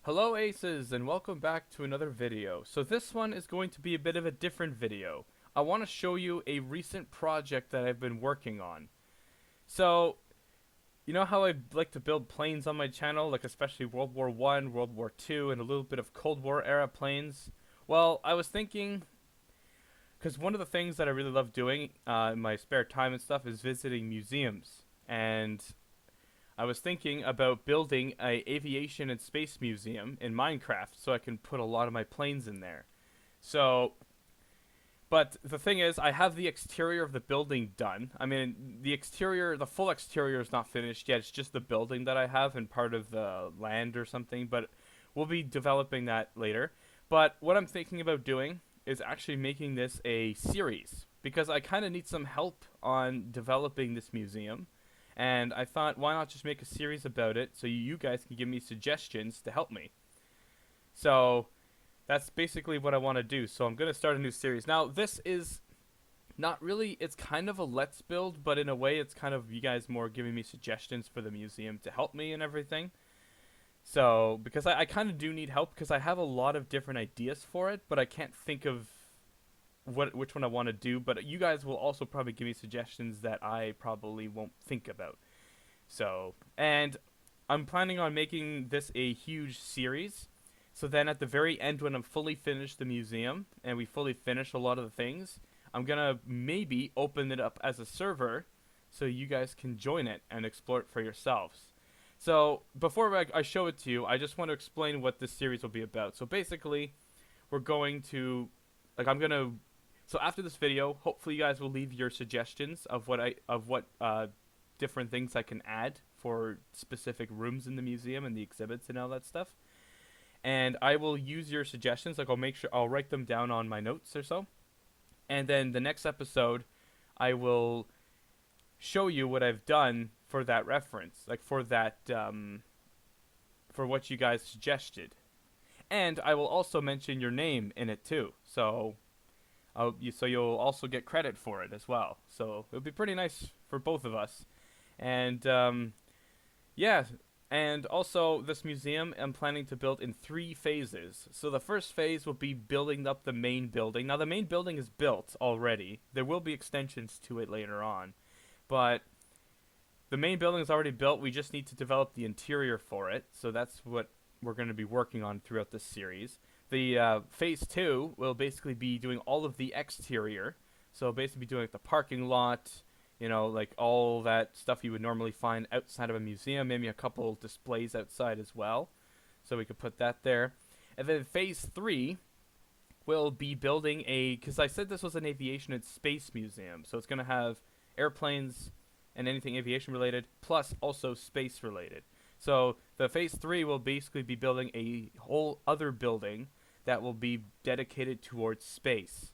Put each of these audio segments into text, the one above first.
Hello Aces and welcome back to another video. So this one is going to be a bit of a different video. I want to show you a recent project that I've been working on. So, you know how I like to build planes on my channel, like especially World War I, World War II, and a little bit of Cold War era planes? Well, I was thinking, because one of the things that I really love doing in my spare time and stuff is visiting museums. And I was thinking about building a aviation and space museum in Minecraft so I can put a lot of my planes in there. So, but the thing is, I have the exterior of the building done. I mean, the exterior, the full exterior is not finished yet. It's just the building that I have and part of the land or something, but we'll be developing that later. But what I'm thinking about doing is actually making this a series because I kind of need some help on developing this museum. And I thought, why not just make a series about it so you guys can give me suggestions to help me. So that's basically what I want to do. So I'm going to start a new series. Now, this is not really, it's kind of a let's build, but in a way it's kind of you guys more giving me suggestions for the museum to help me and everything. So, because I kind of do need help because I have a lot of different ideas for it, but I can't think of which one I want to do, but you guys will also probably give me suggestions that I probably won't think about. So, and I'm planning on making this a huge series. So then at the very end when I'm fully finished the museum and we fully finish a lot of the things, I'm going to maybe open it up as a server so you guys can join it and explore it for yourselves. So, before I show it to you, I just want to explain what this series will be about. So basically, we're going to I'm going to so after this video, hopefully you guys will leave your suggestions of what different things I can add for specific rooms in the museum and the exhibits and all that stuff. And I will use your suggestions. Like I'll write them down on my notes or so. And then the next episode, I will show you what I've done for that reference, like for that for what you guys suggested. And I will also mention your name in it too. So you'll also get credit for it as well. So it'll be pretty nice for both of us. And yeah, and also this museum I'm planning to build in 3 phases. So the first phase will be building up the main building. Now the main building is built already. There will be extensions to it later on. But the main building is already built. We just need to develop the interior for it. So that's what we're going to be working on throughout this series. The phase 2 will basically be doing all of the exterior. So basically be doing like the parking lot, you know, like all that stuff you would normally find outside of a museum, maybe a couple displays outside as well. So we could put that there. And then phase 3 will be building because I said this was an aviation and space museum. So it's going to have airplanes and anything aviation related, plus also space related. So the phase 3 will basically be building a whole other building that will be dedicated towards space.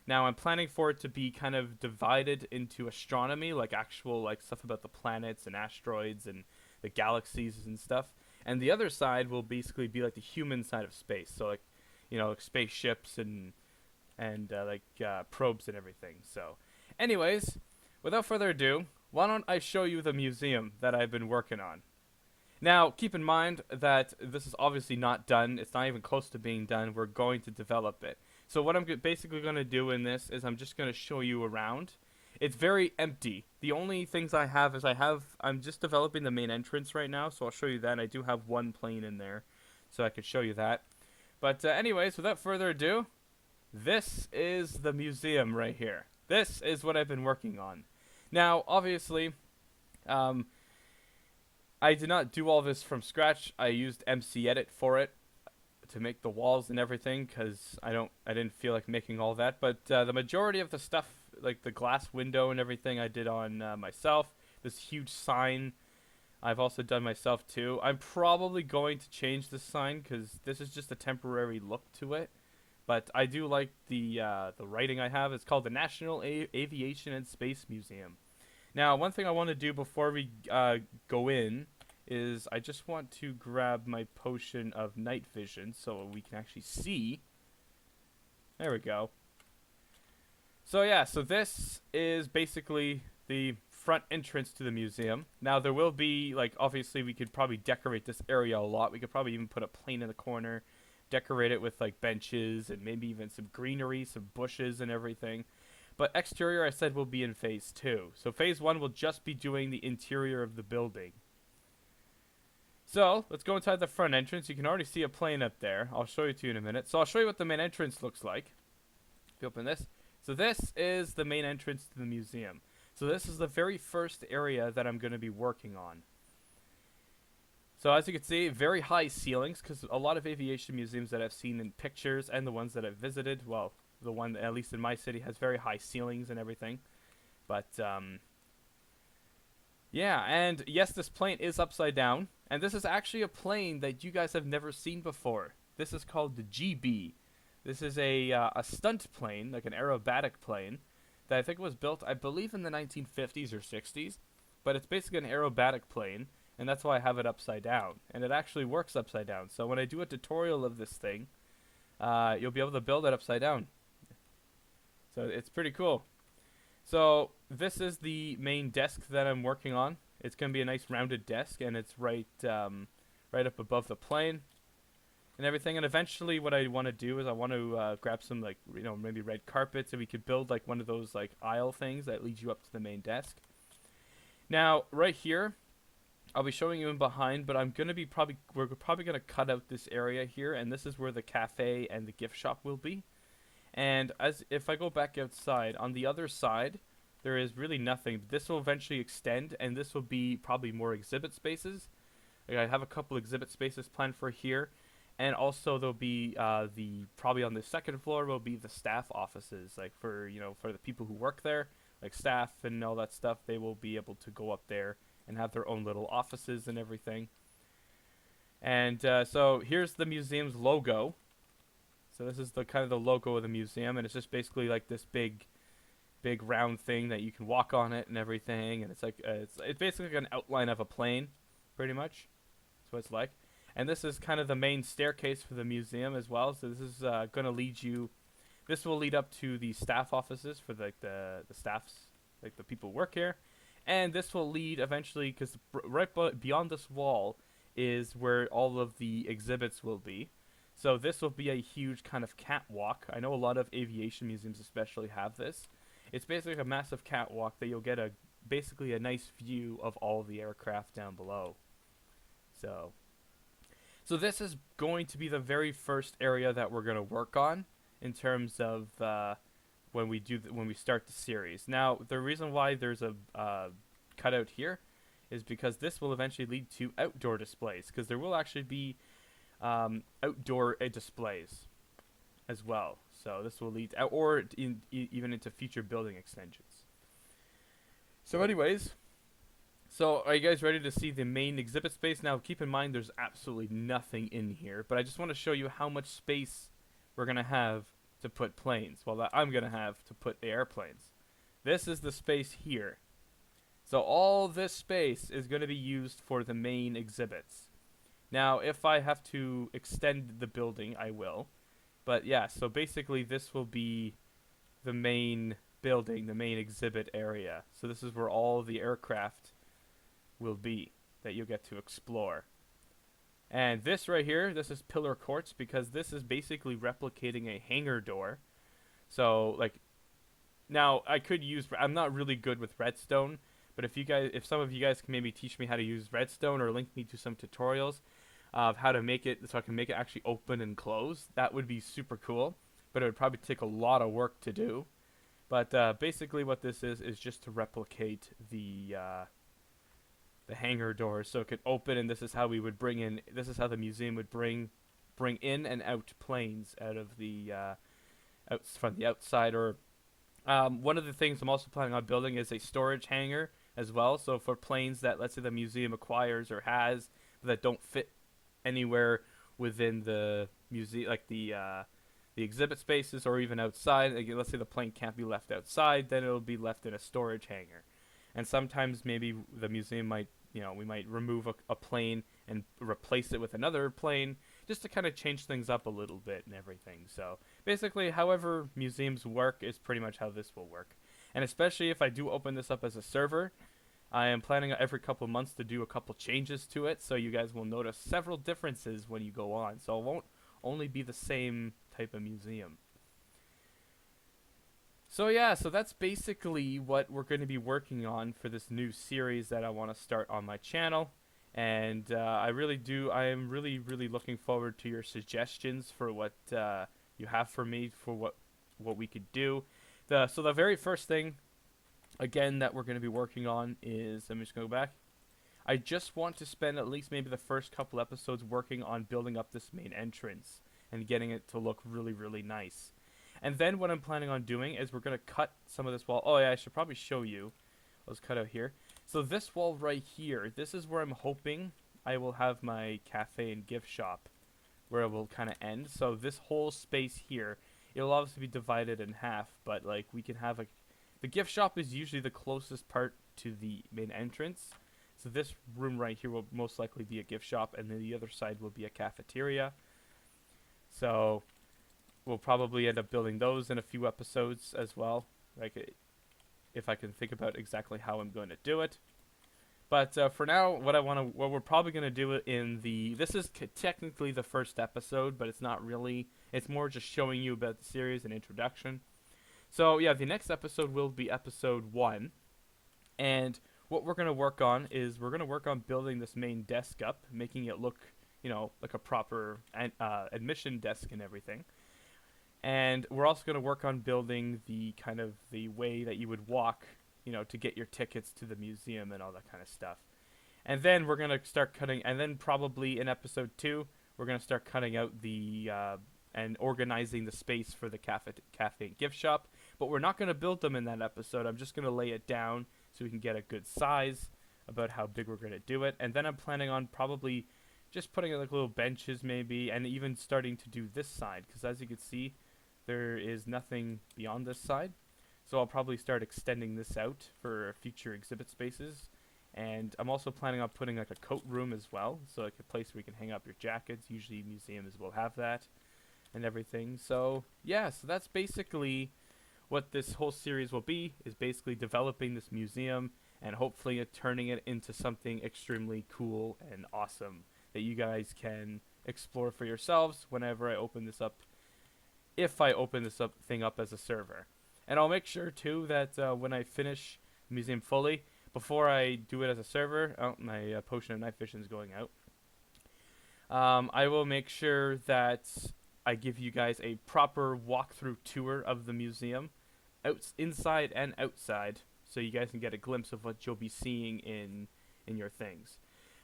Now I'm planning for it to be kind of divided into astronomy, like actual like stuff about the planets and asteroids and the galaxies and stuff. And the other side will basically be like the human side of space. So like, you know, like spaceships and probes and everything. So anyways, without further ado, why don't I show you the museum that I've been working on. Now, keep in mind that this is obviously not done. It's not even close to being done. We're going to develop it. So what I'm basically going to do in this is I'm just going to show you around. It's very empty. The only things I have is I'm just developing the main entrance right now, so I'll show you that. I do have one plane in there, so I could show you that. But anyways, without further ado, this is the museum right here. This is what I've been working on. Now, obviously, I did not do all this from scratch. I used MC Edit for it to make the walls and everything because I didn't feel like making all that. But the majority of the stuff, like the glass window and everything, I did on myself. This huge sign, I've also done myself too. I'm probably going to change this sign because this is just a temporary look to it. But I do like the writing I have. It's called the National Aviation and Space Museum. Now, one thing I want to do before we go in is I just want to grab my potion of night vision so we can actually see. There we go. So yeah, so this is basically the front entrance to the museum. Now there will be, like, obviously we could probably decorate this area a lot. We could probably even put a plane in the corner, decorate it with like benches and maybe even some greenery, some bushes and everything. But exterior, I said, will be in phase 2. So phase 1 will just be doing the interior of the building. So let's go inside the front entrance. You can already see a plane up there. I'll show you to you in a minute. So I'll show you what the main entrance looks like. If you open this. So this is the main entrance to the museum. So this is the very first area that I'm going to be working on. So as you can see, very high ceilings, because a lot of aviation museums that I've seen in pictures and the ones that I've visited, well, the one, at least in my city, has very high ceilings and everything. But, yeah, and yes, this plane is upside down. And this is actually a plane that you guys have never seen before. This is called the GB. This is a stunt plane, like an aerobatic plane, that I think was built, I believe, in the 1950s or 60s. But it's basically an aerobatic plane, and that's why I have it upside down. And it actually works upside down. So when I do a tutorial of this thing, you'll be able to build it upside down. So it's pretty cool. So this is the main desk that I'm working on. It's going to be a nice rounded desk, and it's right up above the plane and everything. And eventually what I want to do is I want to grab some, like, you know, maybe red carpets, and we could build like one of those like aisle things that leads you up to the main desk. Now right here, I'll be showing you in behind, but we're probably going to cut out this area here, and this is where the cafe and the gift shop will be. And if I go back outside, on the other side, there is really nothing. This will eventually extend, and this will be probably more exhibit spaces. Like, I have a couple exhibit spaces planned for here, and also there'll be probably on the second floor will be the staff offices, like for the people who work there, like staff and all that stuff. They will be able to go up there and have their own little offices and everything. And so here's the museum's logo. So this is the kind of the logo of the museum, and it's just basically like this big round thing that you can walk on it and everything, and it's like it's basically like an outline of a plane, pretty much. That's what it's like. And this is kind of the main staircase for the museum as well. So this is going to lead you. This will lead up to the staff offices for the staffs, like the people who work here, and this will lead eventually, because right beyond this wall is where all of the exhibits will be. So this will be a huge kind of catwalk. I know a lot of aviation museums especially have this. It's basically a massive catwalk that you'll get basically a nice view of all the aircraft down below. So this is going to be the very first area that we're going to work on in terms of when we start the series. Now, the reason why there's a cutout here is because this will eventually lead to outdoor displays, because there will actually be outdoor displays as well. So this will lead even into future building extensions. So anyways, so are you guys ready to see the main exhibit space? Now keep in mind there's absolutely nothing in here, but I just want to show you how much space we're going to have to put planes, well, that I'm going to have to put the airplanes. This is the space here. So all this space is going to be used for the main exhibits. Now, if I have to extend the building, I will. But yeah, so basically this will be the main building, the main exhibit area. So this is where all the aircraft will be that you'll get to explore. And this right here, this is pillar courts, because this is basically replicating a hangar door. So, like, now I'm not really good with redstone, but if some of you guys can maybe teach me how to use redstone or link me to some tutorials of how to make it so I can make it actually open and close, that would be super cool. But it would probably take a lot of work to do. But basically what this is just to replicate the hangar doors, so it could open, and this is how we would this is how the museum would bring in and out planes out of the from the outside. Or one of the things I'm also planning on building is a storage hangar as well, so for planes that, let's say, the museum acquires or has that don't fit anywhere within the museum, like the exhibit spaces, or even outside. Like, let's say the plane can't be left outside, then it'll be left in a storage hangar. And sometimes maybe the museum might, we might remove a plane and replace it with another plane, just to kind of change things up a little bit and everything. So basically, however museums work is pretty much how this will work. And especially if I do open this up as a server, I am planning every couple of months to do a couple changes to it, so you guys will notice several differences when you go on. So it won't only be the same type of museum. So yeah, so that's basically what we're going to be working on for this new series that I want to start on my channel. And I am really looking forward to your suggestions for what you have for me for what we could do. So the very first thing, again, that we're going to be working on is, I'm just going to go back. I just want to spend at least maybe the first couple episodes working on building up this main entrance and getting it to look really nice. And then what I'm planning on doing is we're going to cut some of this wall. Oh yeah, I should probably show you. Let's cut out here. So this wall right here, this is where I'm hoping I will have my cafe and gift shop, where it will kind of end. So this whole space here, it'll obviously be divided in half, but like we can have the gift shop is usually the closest part to the main entrance. So this room right here will most likely be a gift shop, and then the other side will be a cafeteria. So we'll probably end up building those in a few episodes as well, like if I can think about exactly how I'm going to do it. But for now, what we're probably going to do this is technically the first episode, but it's not really. It's more just showing you about the series and introduction. So yeah, the next episode will be episode 1, and what we're going to work on is we're going to work on building this main desk up, making it look, like a proper admission desk and everything. And we're also going to work on building the way that you would walk, to get your tickets to the museum and all that kind of stuff. And then we're going to start cutting, and then probably in episode 2, we're going to start cutting out and organizing the space for the cafe and gift shop. But we're not going to build them in that episode. I'm just going to lay it down so we can get a good size about how big we're going to do it. And then I'm planning on probably just putting like little benches maybe, and even starting to do this side, because as you can see, there is nothing beyond this side. So I'll probably start extending this out for future exhibit spaces. And I'm also planning on putting like a coat room as well, so like a place where you can hang up your jackets. Usually museums will have that and everything. So yeah, so that's basically what this whole series will be, is basically developing this museum and hopefully turning it into something extremely cool and awesome that you guys can explore for yourselves whenever I open this up, if I open this thing up as a server. And I'll make sure too that when I finish the museum fully, before I do it as a server, my potion of night vision is going out. I will make sure that I give you guys a proper walkthrough tour of the museum, inside and outside, so you guys can get a glimpse of what you'll be seeing in your things.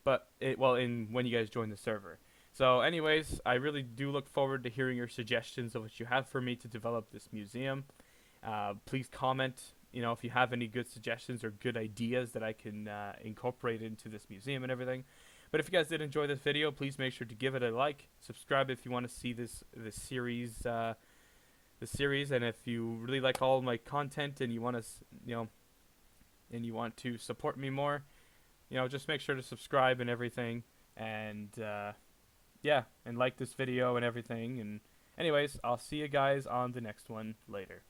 But when you guys join the server. So anyways, I really do look forward to hearing your suggestions of what you have for me to develop this museum. Please comment, if you have any good suggestions or good ideas that I can incorporate into this museum and everything. But if you guys did enjoy this video, please make sure to give it a like, subscribe if you want to see this series, and if you really like all my content and you want to support me more, just make sure to subscribe and everything, and yeah, and like this video and everything. And anyways, I'll see you guys on the next one later.